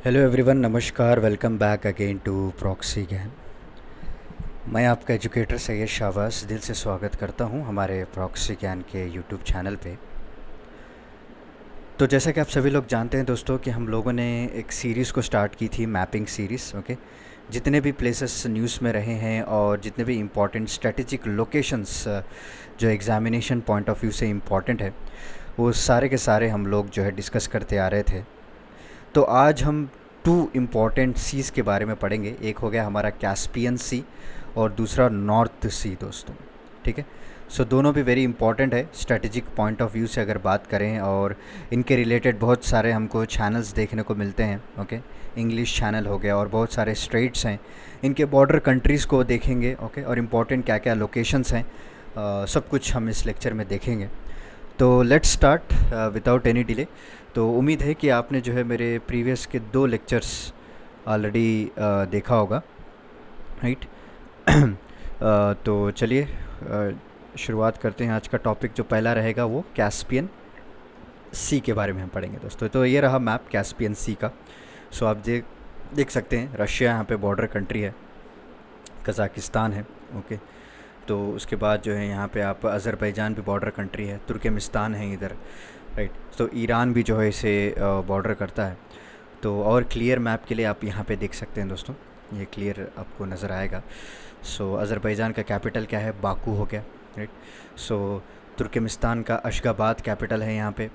Hello everyone, नमस्कार। Welcome back again to proxy Gyan. मैं आपका एजुकेटर सैयद शाहबाज दिल से स्वागत करता हूं हमारे प्रॉक्सी ज्ञान के यूट्यूब चैनल पे। तो जैसा कि आप सभी लोग जानते हैं दोस्तों कि हम लोगों ने एक सीरीज़ को स्टार्ट की थी, मैपिंग सीरीज़। ओके, जितने भी प्लेसेस न्यूज़ में रहे हैं और जितने भी इम्पॉर्टेंट स्ट्रेटेजिक लोकेशंस जो एग्ज़ामिनेशन पॉइंट ऑफ व्यू से इम्पॉर्टेंट है, वो सारे के सारे हम लोग जो है डिस्कस करते आ रहे थे। तो आज हम टू इम्पॉर्टेंट सीज़ के बारे में पढ़ेंगे। एक हो गया हमारा कैस्पियन सी और दूसरा नॉर्थ सी दोस्तों। ठीक है, सो दोनों भी वेरी इंपॉर्टेंट है स्ट्रेटेजिक पॉइंट ऑफ व्यू से अगर बात करें, और इनके रिलेटेड बहुत सारे हमको चैनल्स देखने को मिलते हैं। ओके, इंग्लिश चैनल हो गया और बहुत सारे स्ट्रेट्स हैं, इनके बॉर्डर कंट्रीज़ को देखेंगे। ओके, और इम्पॉर्टेंट क्या क्या लोकेशंस हैं, सब कुछ हम इस लेक्चर में देखेंगे। तो let's start without any delay. तो उम्मीद है कि आपने जो है मेरे प्रीवियस के 2 लेक्चर्स ऑलरेडी देखा होगा, राइट। तो चलिए शुरुआत करते हैं। आज का टॉपिक जो पहला रहेगा वो कैस्पियन सी के बारे में हम पढ़ेंगे दोस्तों। तो ये रहा मैप कैस्पियन सी का। सो आप देख सकते हैं, रशिया यहाँ पे बॉर्डर कंट्री है, कज़ाकिस्तान है। ओके, तो उसके बाद जो है यहाँ पे आप अज़रबैजान भी बॉर्डर कंट्री है, तुर्कमेनिस्तान है इधर, राइट। तो ईरान भी जो है इसे बॉर्डर करता है। तो और क्लियर मैप के लिए आप यहाँ पे देख सकते हैं दोस्तों, ये क्लियर आपको नज़र आएगा। सो अज़रबैजान का कैपिटल क्या है, बाकू हो गया, राइट। सो तुर्कमेनिस्तान का अशगाबाद कैपिटल है यहाँ पे,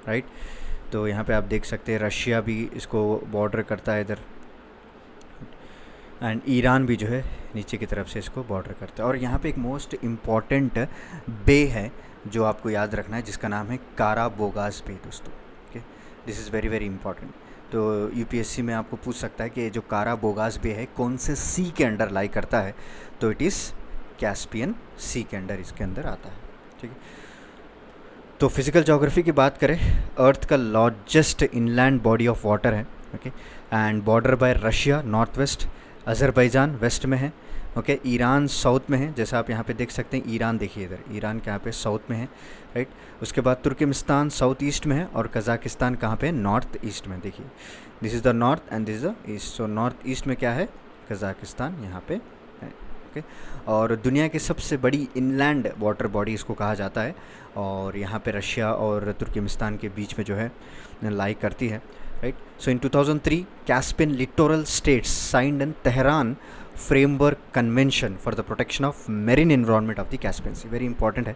राइट। तो यहाँ पे आप देख सकते हैं रशिया भी इसको बॉर्डर करता है इधर, एंड ईरान भी जो है नीचे की तरफ से इसको बॉर्डर करता है। और यहाँ पे एक मोस्ट इम्पॉर्टेंट बे है जो आपको याद रखना है, जिसका नाम है काराबोगास बे दोस्तों। Okay, this is very very important. तो यूपीएससी में आपको पूछ सकता है कि जो काराबोगास बे है कौन से सी के अंडर लाई करता है, तो इट इज़ कैस्पियन सी के अंडर इसके अंदर आता है। ठीक है, तो फिज़िकल ज्योग्राफी की बात करें, अर्थ का largest inland body of water है। Okay, and border by Russia north west, Azerbaijan west में है। ओके, ईरान साउथ में है, जैसा आप यहाँ पे देख सकते हैं। ईरान देखिए इधर, ईरान के यहाँ पे साउथ में है, राइट। उसके बाद तुर्कमेनिस्तान साउथ ईस्ट में है, और कज़ाकिस्तान कहाँ पे है, नॉर्थ ईस्ट में। देखिए, this is the north and this is the east. So north east में क्या है, कज़ाकिस्तान यहाँ पे है। ओके, और दुनिया की सबसे बड़ी इनलैंड वाटर बॉडी इसको कहा जाता है, और यहाँ पे रशिया और तुर्कमेनिस्तान के बीच में जो है लाई करती है, right. So in 2003 Caspian littoral states signed an Tehran framework convention for the protection of marine environment of the Caspian Sea. Very important है।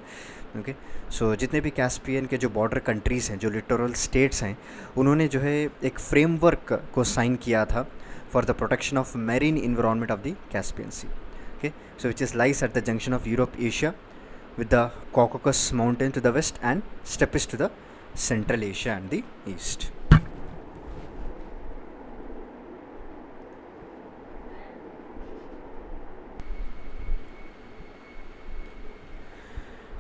ओके, सो जितने भी कैस्पियन के जो बॉर्डर कंट्रीज़ हैं, जो लिटोरल स्टेट्स हैं, उन्होंने जो है एक फ्रेमवर्क को साइन किया था for the protection of marine environment of the Caspian Sea. Okay, so which is lies at the junction of Europe Asia with the Caucasus mountain to the west and steppes to the Central Asia and the east.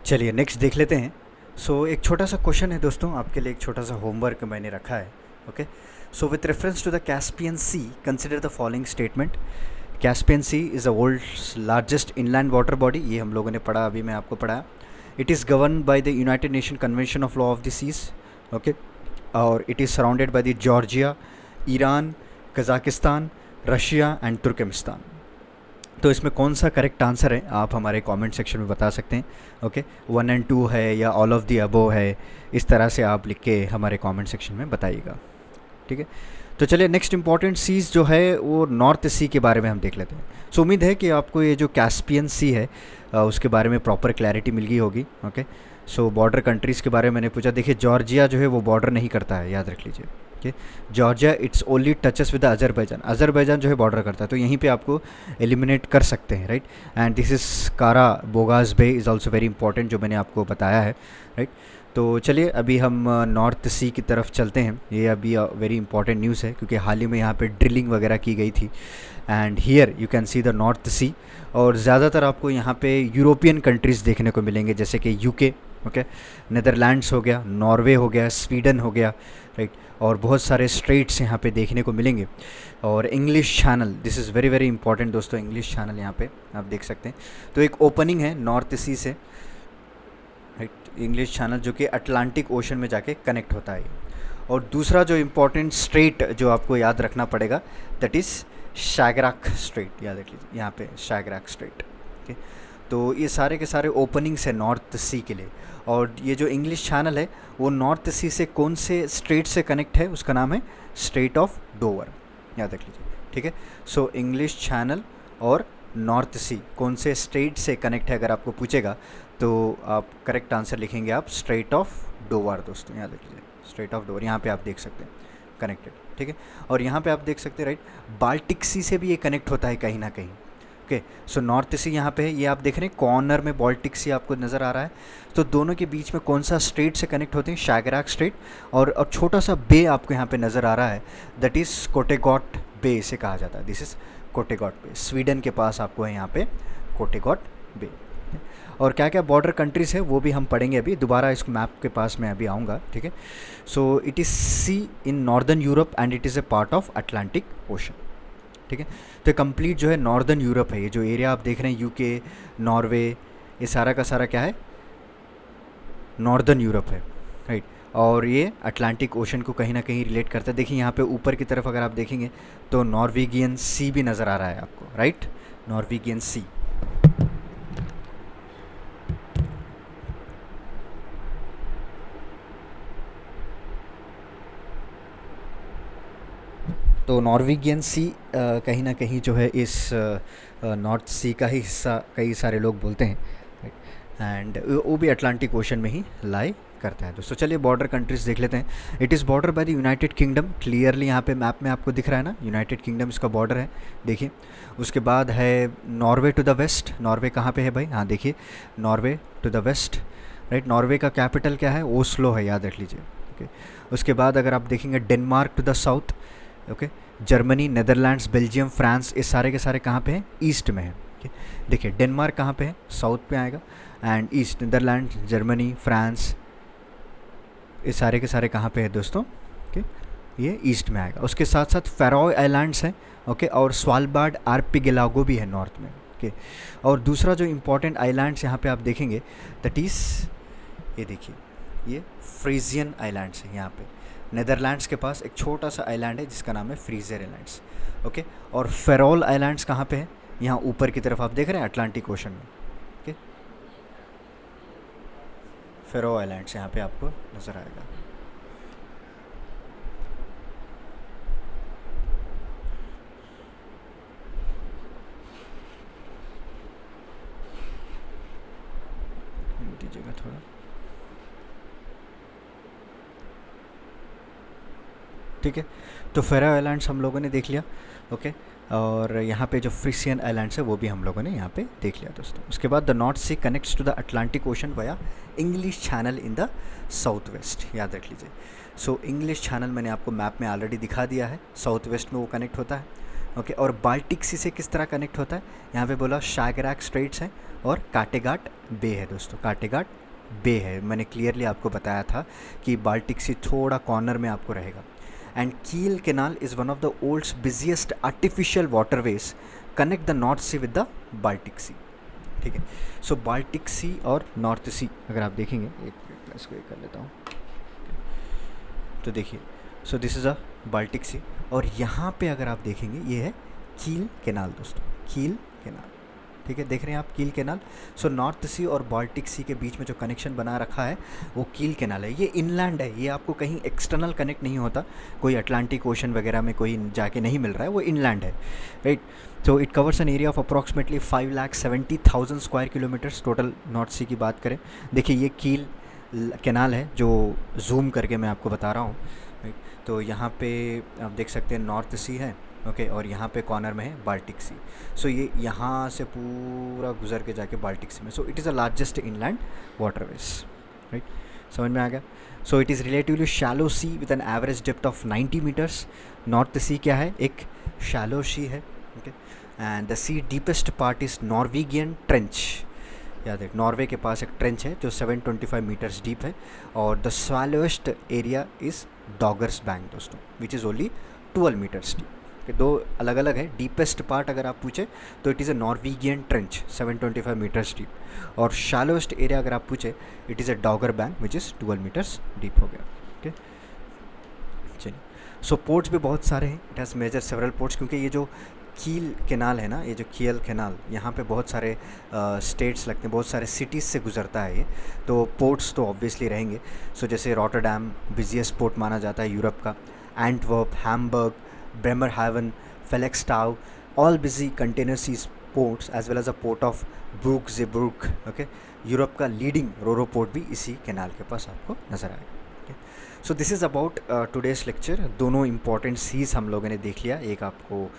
चलिए next देख लेते हैं। सो एक छोटा सा question है दोस्तों आपके लिए, एक छोटा सा होमवर्क मैंने रखा है। Okay, so with reference to the Caspian sea consider the following statement. Caspian sea is the world's largest inland water body, ये हम लोगों ने पढ़ा, अभी मैं आपको पढ़ाया। It is govern by the United nation convention of law of the seas. Okay, और it is surrounded by the Georgia, Iran, Kazakhstan, Russia and Turkmenistan. तो इसमें कौन सा करेक्ट आंसर है आप हमारे कमेंट सेक्शन में बता सकते हैं। ओके, 1 और 2 है या ऑल ऑफ द अबोव है, इस तरह से आप लिख के हमारे कमेंट सेक्शन में बताइएगा। ठीक है, तो चलिए नेक्स्ट इंपॉर्टेंट सीज़ जो है वो नॉर्थ सी के बारे में हम देख लेते हैं। सो उम्मीद है कि आपको ये जो कैस्पियन सी है उसके बारे में प्रॉपर क्लैरिटी मिल गई होगी। ओके, सो बॉर्डर कंट्रीज़ के बारे में मैंने पूछा। देखिए, जॉर्जिया जो है वो बॉर्डर नहीं करता है, याद रख लीजिए। Okay, Georgia it's only touches with Azerbaijan, Azerbaijan जो है बॉर्डर करता है, तो यहीं पे आपको एलिमिनेट कर सकते हैं, right. And this is Karabogaz bay is also very important, जो मैंने आपको बताया है, राइट। तो चलिए अभी हम नॉर्थ सी की तरफ चलते हैं। ये अभी वेरी इंपॉर्टेंट न्यूज़ है, क्योंकि हाल ही में यहाँ पे ड्रिलिंग वगैरह की गई थी, and here you can see the north sea. और ज़्यादातर आपको यहाँ पे यूरोपियन कंट्रीज़ देखने को मिलेंगे, जैसे कि यूके, ओके, नीदरलैंड्स हो गया, नॉर्वे हो गया, स्वीडन हो गया, राइट। और बहुत सारे स्ट्रेट्स यहाँ पे देखने को मिलेंगे। और English channel, this is very very important दोस्तों, इंग्लिश चैनल यहाँ पे आप देख सकते हैं। तो एक ओपनिंग है नॉर्थ सी से, राइट, इंग्लिश चैनल जो कि अटलांटिक ओशन में जाके कनेक्ट होता है। और दूसरा जो इम्पोर्टेंट स्ट्रेट जो आपको याद रखना पड़ेगा, दैट इज़ शैगराक स्ट्रेट, याद रख लीजिए यहाँ पे शैगराक स्ट्रेट। ओके, तो ये सारे के सारे ओपनिंग्स है नॉर्थ सी के लिए। और ये जो इंग्लिश चैनल है वो नॉर्थ सी से कौन से स्ट्रेट से कनेक्ट है, उसका नाम है स्ट्रेट ऑफ डोवर, याद रख लीजिए। ठीक है, सो इंग्लिश चैनल और नॉर्थ सी कौन से स्ट्रेट से कनेक्ट है अगर आपको पूछेगा तो आप करेक्ट आंसर लिखेंगे आप स्ट्रेट ऑफ डोवर दोस्तों, याद रख लीजिए स्ट्रेट ऑफ डोवर। यहाँ पे आप देख सकते हैं कनेक्टेड। ठीक है, और यहाँ पे आप देख सकते हैं राइट, बाल्टिक सी से भी ये कनेक्ट होता है कहीं ना कहीं। ओके, सो नॉर्थ सी यहाँ पे है, ये आप देख रहे हैं कॉर्नर में बाल्टिक सी आपको नज़र आ रहा है। तो दोनों के बीच में कौन सा स्ट्रेट से कनेक्ट होते हैं, शैगराक स्ट्रेट। और छोटा सा बे आपको यहाँ पे नज़र आ रहा है, दैट इज़ कोटेगॉट बे इसे कहा जाता है। दिस इज़ कोटेगॉट बे, स्वीडन के पास आपको है यहाँ पे कोटेगॉट बे। और क्या क्या बॉर्डर कंट्रीज़ है वो भी हम पढ़ेंगे अभी दोबारा, इस मैप के पास मैं अभी आऊँगा। ठीक है, so it is sea in northern Europe and it is a part of Atlantic Ocean. ठीक है, तो कंप्लीट जो है नॉर्दर्न यूरोप है, ये जो एरिया आप देख रहे हैं यूके, नॉर्वे, ये सारा का सारा क्या है, नॉर्दर्न यूरोप है राइट। और ये अटलांटिक ओशन को कहीं ना कहीं रिलेट करता है। देखिए यहाँ पे ऊपर की तरफ अगर आप देखेंगे तो नॉर्वेगियन सी भी नज़र आ रहा है आपको, राइट, नॉर्वेगियन सी। तो नॉर्वेगियन सी कहीं ना कहीं जो है इस नॉर्थ सी का ही हिस्सा कई सारे लोग बोलते हैं, एंड वो भी अटलांटिक ओशन में ही लाई करता है दोस्तों। चलिए बॉर्डर कंट्रीज़ देख लेते हैं। It is border by the United kingdom, clearly यहाँ पे मैप में आपको दिख रहा है ना, यूनाइटेड किंगडम इसका बॉर्डर है, देखिए। उसके बाद है Norway to the west, Norway कहाँ पे है भाई, हाँ देखिए Norway to the west, right. Norway का कैपिटल क्या है, ओस्लो है, याद रख लीजिए। ओके, उसके बाद अगर आप देखेंगे Denmark to the south, okay, Germany, Netherlands, Belgium, France, ये सारे के सारे कहाँ पे हैं, ईस्ट में है। देखिए डेनमार्क कहाँ पे है, साउथ पे आएगा, and east Netherland, Germany, France, ये सारे के सारे कहाँ पे है दोस्तों, ओके, ये ईस्ट में आएगा। उसके साथ साथ फैरोए आइलैंड्स हैं, ओके, और स्वालबार्ड आर्पिगेलागो भी है नॉर्थ में। ओके, और दूसरा जो इम्पोर्टेंट आइलैंड्स यहाँ पे आप देखेंगे दैट इज़, ये देखिए ये फ्रीजियन आइलैंड्स है। यहाँ पे नेदरलैंड्स के पास एक छोटा सा आइलैंड है जिसका नाम है फ्रीजर आइलैंड्स, ओके। और फेरोल आइलैंड्स कहाँ पे है, यहाँ ऊपर की तरफ आप देख रहे हैं अटलांटिक ओशन में, ओके। फेरो आइलैंड्स यहाँ पे आपको नज़र आएगा। दीजिएगा थोड़ा, ठीक है। तो फेरो आइलैंड्स हम लोगों ने देख लिया, ओके। और यहाँ पे जो फ्रीशियन आइलैंड्स है वो भी हम लोगों ने यहाँ पे देख लिया दोस्तों। उसके बाद the north Sea connects to the Atlantic Ocean via English Channel in the south west, याद रख लीजिए। सो इंग्लिश चैनल मैंने आपको मैप में ऑलरेडी दिखा दिया है, साउथ वेस्ट में वो कनेक्ट होता है, ओके। और बाल्टिक सी से किस तरह कनेक्ट होता है, यहाँ पे बोला शैगराक स्ट्रेट्स हैं और काटेगाट बे है दोस्तों, काटेगाट बे है। मैंने क्लियरली आपको बताया था कि बाल्टिक सी थोड़ा कॉर्नर में आपको रहेगा। And Kiel Canal is one of the world's busiest artificial waterways connect the North Sea with the Baltic Sea, ठीक है। सो बाल्टिक सी और नॉर्थ सी अगर आप देखेंगे, एक मिनट इसको एक कर लेता हूँ, तो देखिए, so this is a Baltic sea, और यहाँ पे अगर आप देखेंगे ये है कील कैनाल दोस्तों, कील कैनाल, ठीक है, देख रहे हैं आप कील कैनाल। सो नॉर्थ सी और बाल्टिक सी के बीच में जो कनेक्शन बना रखा है वो कील कैनाल है। ये इनलैंड है, ये आपको कहीं एक्सटर्नल कनेक्ट नहीं होता, कोई अटलांटिक ओशन वगैरह में कोई जाके नहीं मिल रहा है, वो इनलैंड है, right. So it covers an area of approximately 5,70,000 square kilometres total north sea की बात करें। देखिए ये कील कैनाल है जो जूम करके मैं आपको बता रहा हूँ, राइट। तो यहाँ पे आप देख सकते हैं नॉर्थ सी है, ओके, और यहाँ पे कॉर्नर में है बाल्टिक सी। सो ये यहाँ से पूरा गुजर के जाके बाल्टिक सी में, so it is the largest inland waterways, right, समझ में आ गया। So it is relatively shallow sea with an average depth of 90 metres. North sea क्या है, एक शैलो सी है, okay, and the sea deepest part is Norwegian trench, याद है, नॉर्वे के पास एक ट्रेंच है जो 725 मीटर्स डीप है। और the shallowest area is Dogger's bank दोस्तों, which is only 12 meters deep, कि दो अलग अलग है। डीपेस्ट पार्ट अगर आप पूछे तो it is a Norwegian trench 725 meters deep, और शैलोएस्ट एरिया अगर आप पूछे it is a Dogger bank which is 12 meters deep हो गया, ओके। चलिए, सो पोर्ट्स भी बहुत सारे हैं, it has major several ports, क्योंकि ये जो कील कैनाल है ना, ये जो कियल कैनाल, यहाँ पे बहुत सारे स्टेट्स लगते हैं, बहुत सारे सिटीज़ से गुजरता है ये, तो पोर्ट्स तो ऑब्वियसली रहेंगे। सो जैसे रॉटरडैम बिजिएस्ट पोर्ट माना जाता है यूरोप का, Antwerp, Hamburg, Bremerhaven, Felixstowe, all busy container seas ports as well as a port of Bruges, okay. Europe का लीडिंग रोरो पोर्ट भी इसी कैनाल के पास आपको नज़र आएगा। So this is about today's lecture. दोनों इंपॉर्टेंट सीज़ हम लोगों ने देख लिया, एक आपको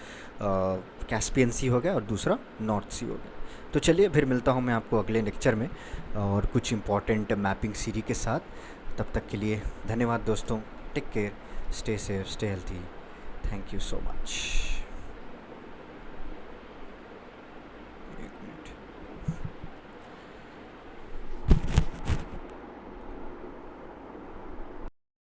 कैस्पियन सी हो गया और दूसरा नॉर्थ सी हो गया। तो चलिए फिर मिलता हूँ मैं आपको अगले लेक्चर में और कुछ इंपॉर्टेंट मैपिंग सीरीज के साथ। तब तक के लिए धन्यवाद दोस्तों, take care, stay safe, stay healthy, thank you so much.